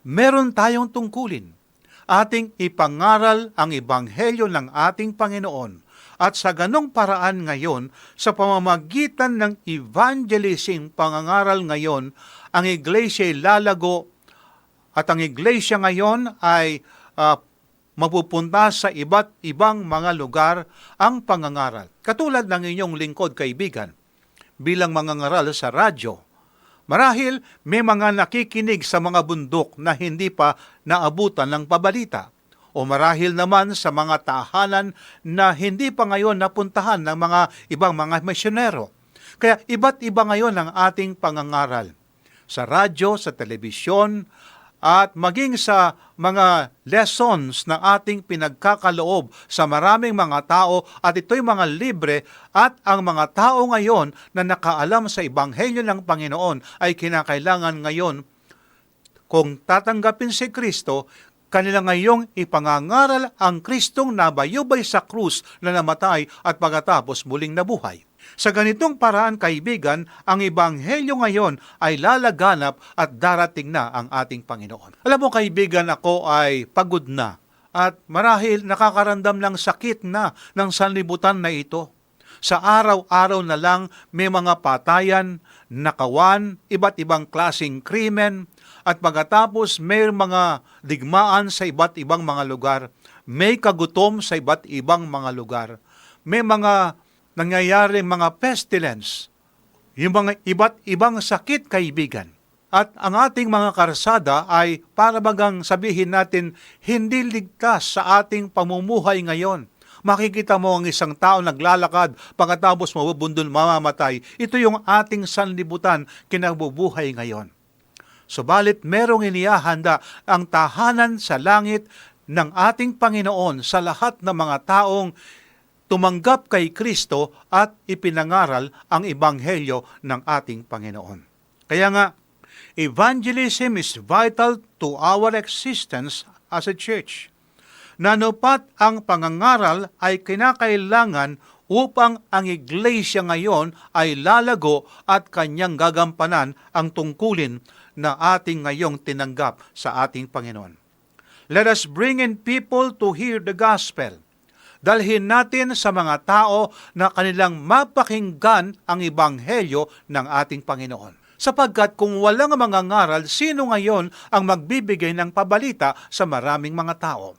Speaker 5: meron tayong tungkulin. Ating ipangaral ang Ebanghelyo ng ating Panginoon. At sa ganong paraan ngayon, sa pamamagitan ng evangelism pangangaral ngayon, ang iglesia ay lalago at ang iglesia ngayon ay mapupunta sa iba't ibang mga lugar ang pangangaral. Katulad ng inyong lingkod, kaibigan, bilang mangangaral sa radyo, marahil may mga nakikinig sa mga bundok na hindi pa naabutan ng pabalita. O marahil naman sa mga tahanan na hindi pa ngayon napuntahan ng mga ibang mga misyonero. Kaya iba't iba ngayon ang ating pangangaral. Sa radyo, sa telebisyon, at maging sa mga lessons na ating pinagkakaloob sa maraming mga tao at ito'y mga libre at ang mga tao ngayon na nakaalam sa Ebanghelyo ng Panginoon ay kinakailangan ngayon kung tatanggapin si Kristo, kanila ngayong ipangangaral ang Kristong nabayubay sa krus na namatay at pagkatapos muling nabuhay. Sa ganitong paraan, kaibigan, ang Ebanghelyo ngayon ay lalaganap at darating na ang ating Panginoon. Alam mo kaibigan, ako ay pagod na at marahil nakakaramdam ng sakit na ng sanlibutan na ito. Sa araw-araw na lang may mga patayan, nakawan, iba't ibang klaseng krimen, at pagkatapos may mga digmaan sa iba't ibang mga lugar, may kagutom sa iba't ibang mga lugar, may mga nangyayari mga pestilence, yung mga iba't ibang sakit, kaibigan. At ang ating mga karsada ay para bagang sabihin natin, hindi ligtas sa ating pamumuhay ngayon. Makikita mo ang isang tao naglalakad, pagkatapos mabubundol, mamamatay. Ito yung ating sanlibutan, kinabubuhay ngayon. Subalit merong inihahanda ang tahanan sa langit ng ating Panginoon sa lahat ng mga taong tumanggap kay Kristo at ipinangaral ang ebanghelyo ng ating Panginoon. Kaya nga, evangelism is vital to our existence as a church. Nanupat ang pangangaral ay kinakailangan upang ang iglesia ngayon ay lalago at kanyang gagampanan ang tungkulin na ating ngayong tinanggap sa ating Panginoon. Let us bring in people to hear the gospel. Dalhin natin sa mga tao na kanilang mapakinggan ang ebanghelyo ng ating Panginoon. Sapagkat kung walang mga ngaral, sino ngayon ang magbibigay ng pabalita sa maraming mga tao?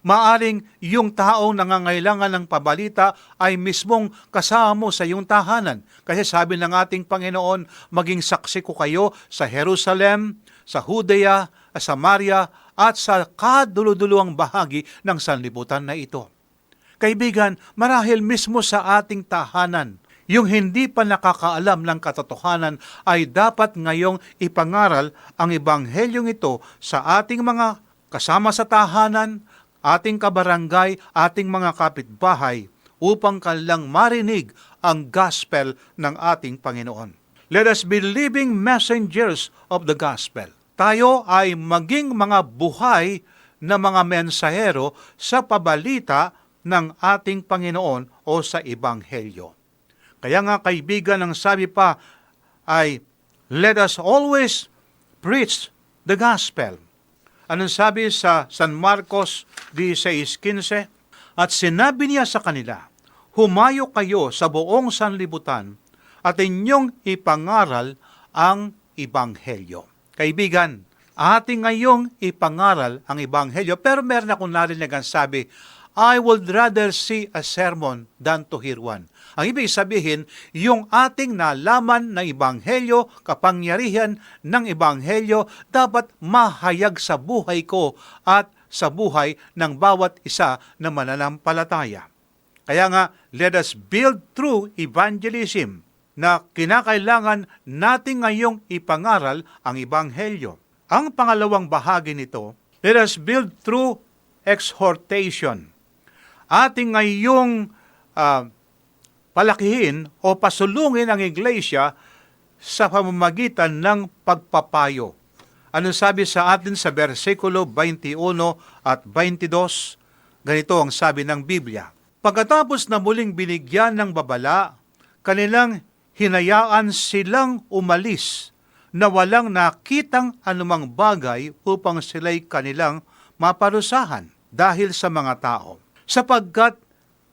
Speaker 5: Maaring yung taong nangangailangan ng pabalita ay mismong kasama mo sa iyong tahanan. Kasi sabi ng ating Panginoon, maging saksi ko kayo sa Jerusalem, sa Judea, sa Samaria, at sa kaduluduluang bahagi ng sanlibutan na ito. Kaibigan, marahil mismo sa ating tahanan, yung hindi pa nakakaalam ng katotohanan ay dapat ngayong ipangaral ang ebanghelyong ito sa ating mga kasama sa tahanan, ating kabarangay, ating mga kapitbahay, upang kanilang marinig ang gospel ng ating Panginoon. Let us be living messengers of the gospel. Tayo ay maging mga buhay na mga mensahero sa pabalita ng ating Panginoon o sa ebanghelyo. Kaya nga kaibigan, ang sabi pa ay, let us always preach the gospel. Anong sabi sa San Marcos 16:15? At sinabi niya sa kanila, humayo kayo sa buong sanlibutan at inyong ipangaral ang ebanghelyo. Kaibigan, ating ngayong ipangaral ang ebanghelyo, pero meron akong narinig ang sabi, I would rather see a sermon than to hear one. Ang ibig sabihin, yung ating nalaman na ebanghelyo, kapangyarihan ng ebanghelyo, dapat mahayag sa buhay ko at sa buhay ng bawat isa na mananampalataya. Kaya nga, let us build through evangelism na kinakailangan natin ngayong ipangaral ang ebanghelyo. Ang pangalawang bahagi nito, let us build through exhortation. Ating ngayong palakihin o pasulungin ang iglesia sa pamamagitan ng pagpapayo. Ano sabi sa atin sa versikulo 21 at 22? Ganito ang sabi ng Biblia. Pagkatapos na muling binigyan ng babala, kanilang hinayaan silang umalis na walang nakitang anumang bagay upang sila'y kanilang maparusahan dahil sa mga tao. Sapagkat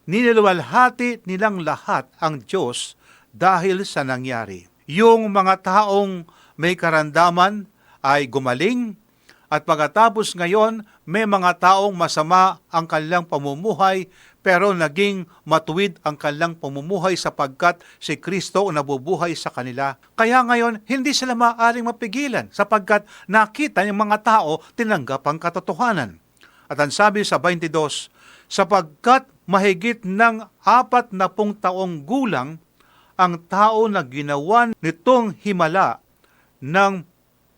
Speaker 5: niniluwalhati nilang lahat ang Diyos dahil sa nangyari. Yung mga taong may karandaman ay gumaling, at pagkatapos ngayon may mga taong masama ang kanilang pamumuhay, pero naging matuwid ang kanilang pamumuhay sapagkat si Kristo nabubuhay sa kanila. Kaya ngayon hindi sila maaaring mapigilan sapagkat nakita ng mga tao tinanggap ang katotohanan. At ang sabi sa 22, sapagkat mahigit ng 40 taong gulang ang tao na ginawa nitong himala ng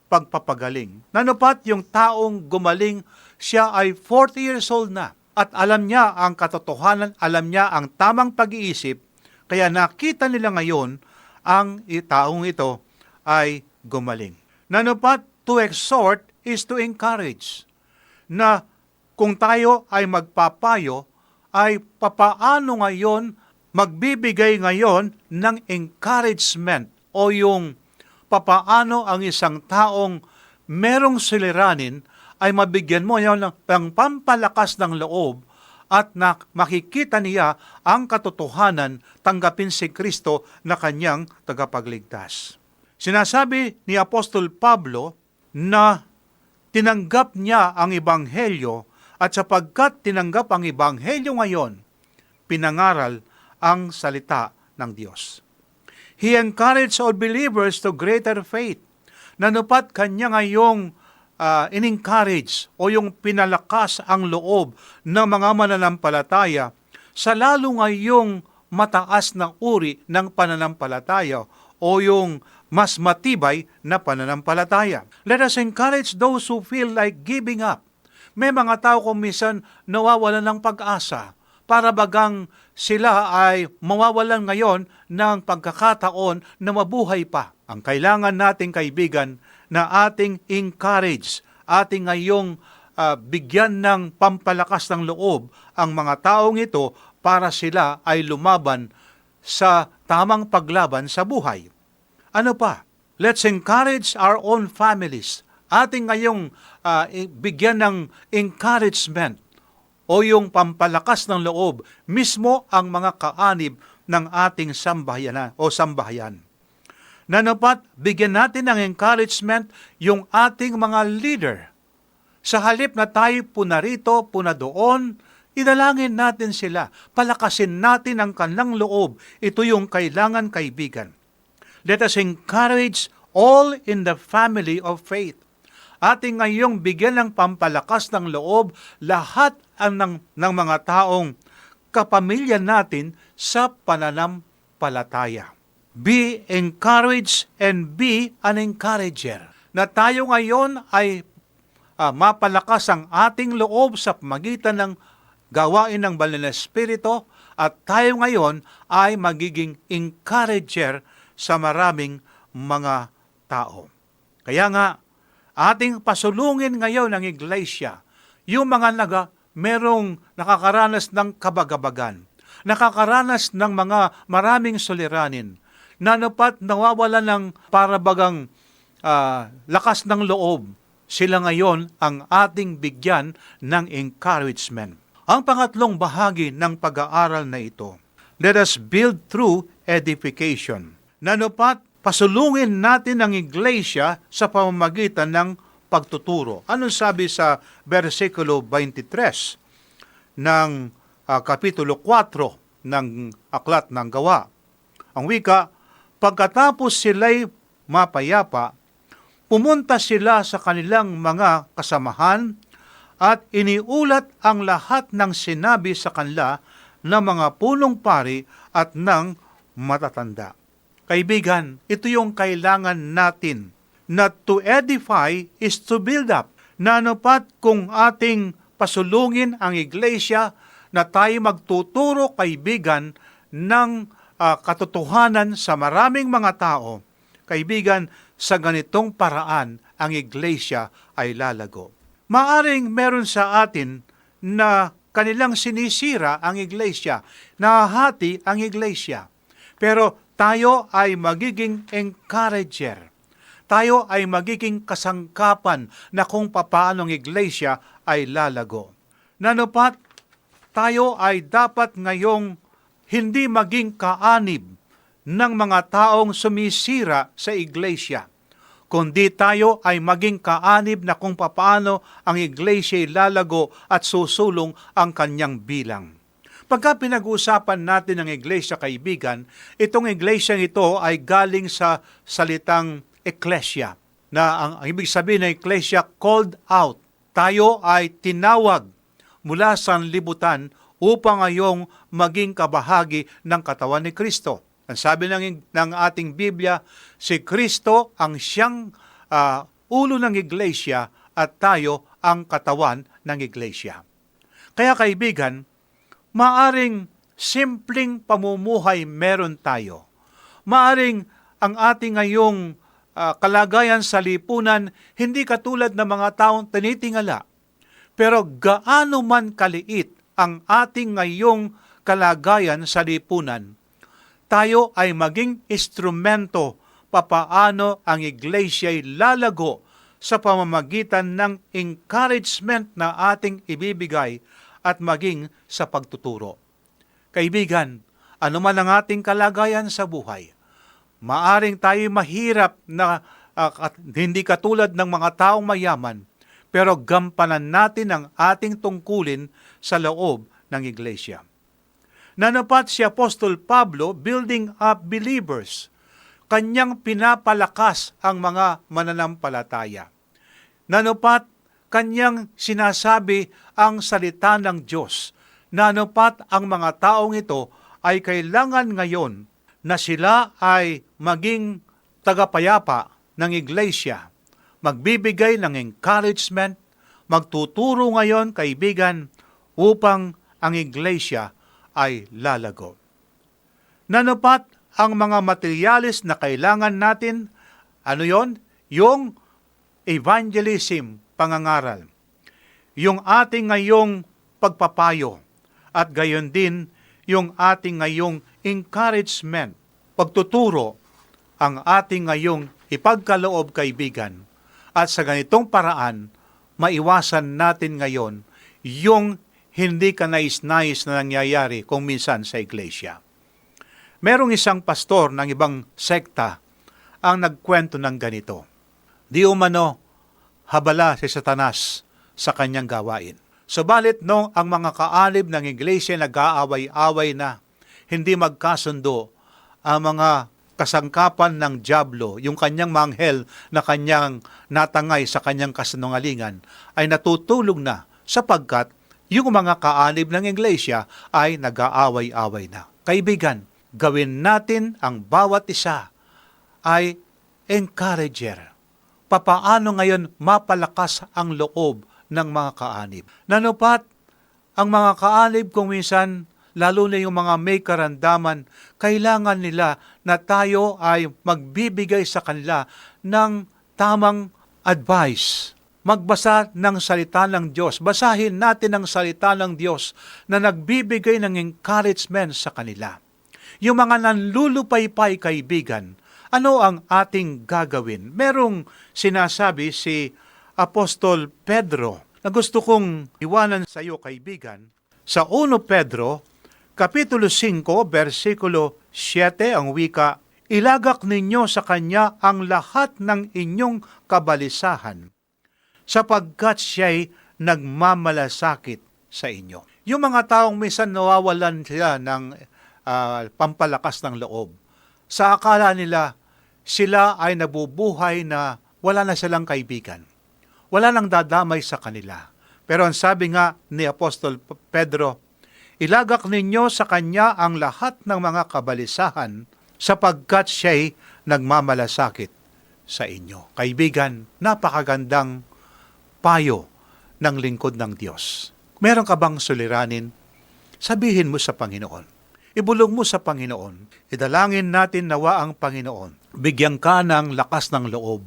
Speaker 5: pagpapagaling. Nanupat yung taong gumaling, siya ay 40 years old na at alam niya ang katotohanan, alam niya ang tamang pag-iisip, kaya nakita nila ngayon ang taong ito ay gumaling. Nanupat, to exhort is to encourage. Na kung tayo ay magpapayo, ay papaano ngayon magbibigay ngayon ng encouragement o yung papaano ang isang taong merong suliranin ay mabigyan mo yan ng pampalakas ng loob at na makikita niya ang katotohanan, tanggapin si Kristo na kanyang tagapagligtas. Sinasabi ni Apostol Pablo na tinanggap niya ang Ebanghelyo at sapagkat tinanggap ang Ebanghelyo ngayon, pinangaral ang salita ng Diyos. He encouraged all believers to greater faith. Nanupat kanya ngayong in-encourage o yung pinalakas ang loob ng mga mananampalataya sa lalo ngayong mataas na uri ng pananampalataya o yung mas matibay na pananampalataya. Let us encourage those who feel like giving up. May mga tao kung minsan nawawalan ng pag-asa para bagang sila ay mawawalan ngayon ng pagkakataon na mabuhay pa. Ang kailangan nating kaibigan na ating encourage, ating ngayong bigyan ng pampalakas ng loob ang mga taong ito para sila ay lumaban sa tamang paglaban sa buhay. Ano pa? Let's encourage our own families. Ating ngayong bigyan ng encouragement o yung pampalakas ng loob mismo ang mga kaanib ng ating sambahayan. Nanapat, bigyan natin ng encouragement yung ating mga leader. Sa halip na tayo puna rito, puna doon, idalangin natin sila. Palakasin natin ang kanilang loob. Ito yung kailangan, kaibigan. Let us encourage all in the family of faith. Ating ngayong bigyan ng pampalakas ng loob lahat ng mga taong kapamilya natin sa pananampalataya. Be encouraged and be an encourager. Na tayo ngayon ay mapalakas ang ating loob sa pamagitan ng gawain ng Banal na Espiritu at tayo ngayon ay magiging encourager sa maraming mga tao. Kaya nga, ating pasulungin ngayon ng iglesia, yung mga merong nakakaranas ng kabagabagan, nakakaranas ng mga maraming suliranin, nanapat nawawala ng parabagang lakas ng loob, sila ngayon ang ating bigyan ng encouragement. Ang pangatlong bahagi ng pag-aaral na ito, let us build through edification. Nanapat, pasulungin natin ang iglesia sa pamamagitan ng pagtuturo. Anong sabi sa versikulo 23 ng kapitulo 4 ng Aklat ng Gawa? Ang wika, pagkatapos sila'y mapayapa, pumunta sila sa kanilang mga kasamahan at iniulat ang lahat ng sinabi sa kanila ng mga punong pari at ng matatanda. Kaibigan, ito yung kailangan natin, na to edify is to build up. Nanapat kung ating pasulungin ang iglesia na tayo magtuturo, kaibigan, ng katotohanan sa maraming mga tao, kaibigan, sa ganitong paraan ang iglesia ay lalago. Maaring meron sa atin na kanilang sinisira ang iglesia, nahahati ang iglesia, pero tayo ay magiging encourager. Tayo ay magiging kasangkapan na kung papaano ang iglesia ay lalago. Nanupat, tayo ay dapat ngayong hindi maging kaanib ng mga taong sumisira sa iglesia, kundi tayo ay maging kaanib na kung papaano ang iglesia ay lalago at susulong ang kanyang bilang. Pagka pinag-uusapan natin ang iglesia, kaibigan, itong iglesia ito ay galing sa salitang ecclesia, na ang ibig sabihin ng ecclesia, called out. Tayo ay tinawag mula sa libutan upang ngayong maging kabahagi ng katawan ni Kristo. Ang sabi ng ating Biblia, si Kristo ang siyang ulo ng iglesia at tayo ang katawan ng iglesia. Kaya kaibigan, maaring simpleng pamumuhay meron tayo. Maaring ang ating ngayong kalagayan sa lipunan hindi katulad ng mga taong tinitingala. Pero gaano man kaliit ang ating ngayong kalagayan sa lipunan, tayo ay maging instrumento papaano ang iglesia ay lalago sa pamamagitan ng encouragement na ating ibibigay at maging sa pagtuturo. Kaibigan, anuman ang ating kalagayan sa buhay, maaring tayo mahirap na hindi katulad ng mga taong mayaman, pero gampanan natin ang ating tungkulin sa loob ng iglesia. Nanapat si Apostol Pablo building up believers. Kanyang pinapalakas ang mga mananampalataya. Nanapat kanyang sinasabi ang salita ng Diyos. Nanapat ang mga taong ito ay kailangan ngayon na sila ay maging tagapayapa ng iglesia, magbibigay ng encouragement, magtuturo ngayon, kaibigan, upang ang iglesia ay lalago. Nanapat ang mga materialis na kailangan natin, ano yon? Yung evangelism, pangangaral. Yung ating ngayong pagpapayo, at gayon din yung ating ngayong encouragement, pagtuturo, ang ating ngayong ipagkaloob, kaibigan. At sa ganitong paraan, maiwasan natin ngayon yung hindi ka nais-nais na nangyayari kung minsan sa iglesia. Merong isang pastor ng ibang sekta ang nagkwento ng ganito. Di umano, habala si Satanas sa kanyang gawain. Subalit nung ang mga kaalib ng iglesia nag-aaway-away na, hindi magkasundo ang mga kasangkapan ng dyablo, yung kanyang manghel na kanyang natangay sa kanyang kasinungalingan, ay natutulog na sapagkat yung mga kaalib ng iglesia ay nag-aaway-away na. Kaibigan, gawin natin ang bawat isa ay encourager. Papaano ngayon mapalakas ang loob ng mga kaanib? Nanupat ang mga kaanib kung minsan, lalo na yung mga may karandaman, kailangan nila na tayo ay magbibigay sa kanila ng tamang advice. Magbasa ng salita ng Diyos. Basahin natin ang salita ng Diyos na nagbibigay ng encouragement sa kanila. Yung mga nanlulupaypay, kaibigan, ano ang ating gagawin? Merong sinasabi si Apostol Pedro na gusto kong iwanan sa iyo, kaibigan. Sa 1 Pedro, Kapitulo 5, versikulo 7, ang wika, ilagak ninyo sa Kanya ang lahat ng inyong kabalisahan, sapagkat siya'y nagmamalasakit sa inyo. Yung mga taong minsan nawawalan sila ng pampalakas ng loob, sa akala nila, sila ay nabubuhay na wala na silang kaibigan. Wala nang dadamay sa kanila. Pero ang sabi nga ni Apostol Pedro, ilagak ninyo sa Kanya ang lahat ng mga kabalisahan sapagkat siya'y nagmamalasakit sa inyo. Kaibigan, napakagandang payo ng lingkod ng Diyos. Meron ka bang suliranin? Sabihin mo sa Panginoon. Ibulong mo sa Panginoon. Idalangin natin nawa ang Panginoon. Bigyan ka ng lakas ng loob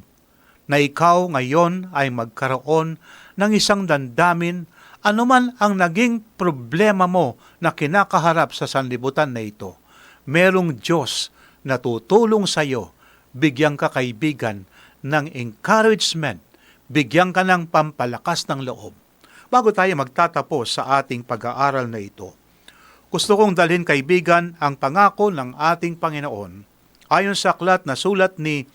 Speaker 5: na ikaw ngayon ay magkaroon ng isang damdamin anuman ang naging problema mo na kinakaharap sa sanlibutan na ito. Merong Diyos na tutulong sa iyo. Bigyan ka, kaibigan, ng encouragement. Bigyan ka ng pampalakas ng loob. Bago tayo magtatapos sa ating pag-aaral na ito, gusto kong dalhin, kaibigan, ang pangako ng ating Panginoon ayon sa aklat na sulat ni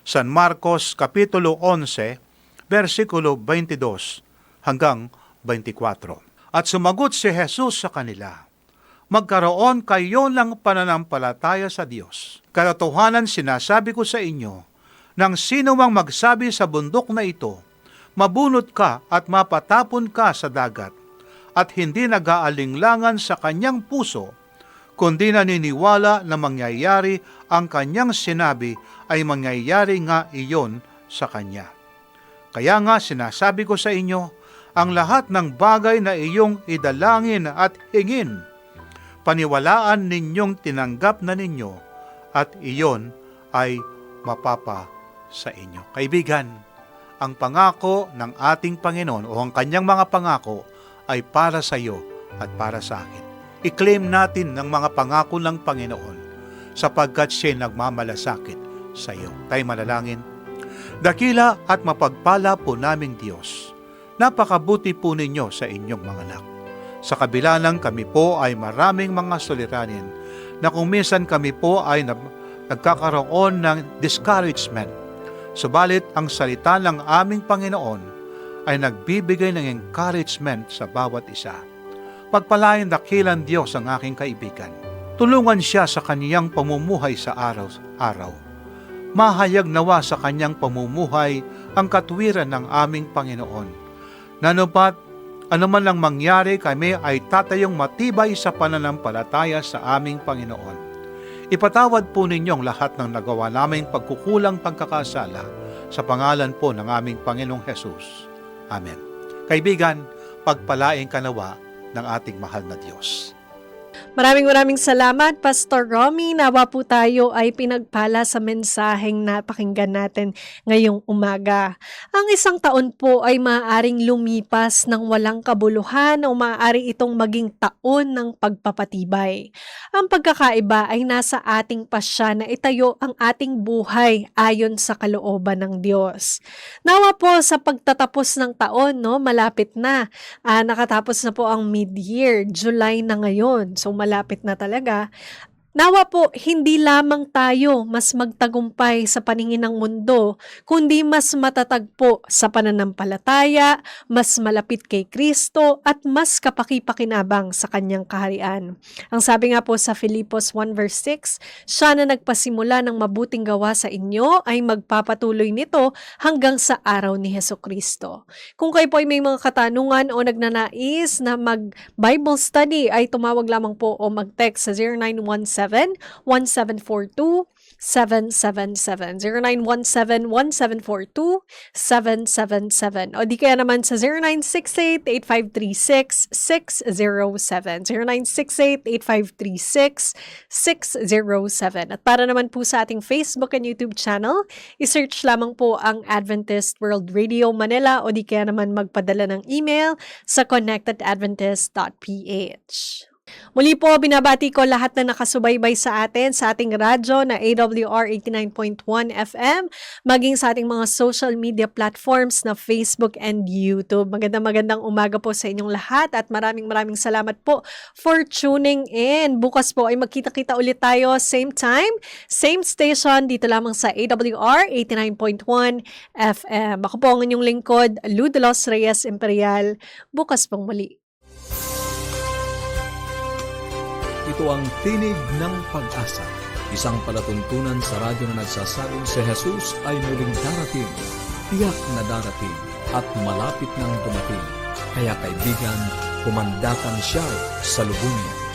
Speaker 5: San Marcos, Kapitulo 11, versikulo 22 hanggang 24. At sumagot si Jesus sa kanila, magkaroon kayo ng pananampalataya sa Diyos. Katotohanan sinasabi ko sa inyo, nang sino mang magsabi sa bundok na ito, mabunot ka at mapatapon ka sa dagat, at hindi nag-aalinglangan sa kanyang puso, kundi naniniwala na mangyayari ang kanyang sinabi ay mangyayari nga iyon sa kanya. Kaya nga sinasabi ko sa inyo, ang lahat ng bagay na iyong idalangin at hingin, paniwalaan ninyong tinanggap na ninyo at iyon ay mapapa sa inyo. Kaibigan, ang pangako ng ating Panginoon o ang kanyang mga pangako ay para sa iyo at para sa akin. I-claim natin ng mga pangako ng Panginoon sapagkat siya'y nagmamalasakit sa iyo. Tayo manalangin. Dakila at mapagpala po naming Diyos, napakabuti po ninyo sa inyong mga anak. Sa kabila ng kami po ay maraming mga suliranin na kung minsan kami po ay nagkakaroon ng discouragement. Subalit ang salita ng aming Panginoon ay nagbibigay ng encouragement sa bawat isa. Pagpalain dakilang Diyos ang aking kaibigan. Tulungan siya sa kaniyang pamumuhay sa araw-araw. Mahayag nawa sa kanyang pamumuhay ang katwiran ng aming Panginoon. Nanupat, anuman ang mangyari, kami ay tatayong matibay sa pananampalataya sa aming Panginoon. Ipatawad po ninyong lahat ng nagawa naming pagkukulang pagkakasala sa pangalan po ng aming Panginoong Hesus. Amen. Kaibigan, pagpalain ka nawa ng ating mahal na Diyos.
Speaker 2: Maraming salamat, Pastor Romy. Nawa po tayo ay pinagpala sa mensaheng napakinggan natin ngayong umaga. Ang isang taon po ay maaaring lumipas ng walang kabuluhan o maaari itong maging taon ng pagpapatibay. Ang pagkakaiba ay nasa ating pasya na itayo ang ating buhay ayon sa kalooban ng Diyos. Nawa po sa pagtatapos ng taon, malapit na. Nakatapos na po ang mid-year, July na ngayon. So malapit na talaga. Nawa po, hindi lamang tayo mas magtagumpay sa paningin ng mundo, kundi mas matatag po sa pananampalataya, mas malapit kay Kristo, at mas kapakipakinabang sa kanyang kaharian. Ang sabi nga po sa Filipos 1 verse 6, siya na nagpasimula ng mabuting gawa sa inyo ay magpapatuloy nito hanggang sa araw ni Hesukristo. Kung kayo po ay may mga katanungan o nagnanais na mag-Bible study, ay tumawag lamang po o mag-text sa 0917-1742-777. 0917-1742-777. O di kaya naman sa 0968-8536-607. 0968-8536-607. At para naman po sa ating Facebook and YouTube channel, isearch lamang po ang Adventist World Radio Manila o di kaya naman magpadala ng email sa connectedadventist.ph. Muli po, binabati ko lahat na nakasubaybay sa atin sa ating radyo na AWR 89.1 FM, maging sa ating mga social media platforms na Facebook and YouTube. Magandang umaga po sa inyong lahat at maraming salamat po for tuning in. Bukas po ay magkita-kita ulit tayo, same time, same station, dito lamang sa AWR 89.1 FM. Ako po ang inyong lingkod, Lou de los Reyes Imperial. Bukas pong muli.
Speaker 1: Ito ang Tinig ng Pag-asa, isang palatuntunan sa radyo na nagsasabing si Jesus ay muling darating, tiyak na darating at malapit nang dumating. Kaya kaibigan, pumandakan siya sa lubungin.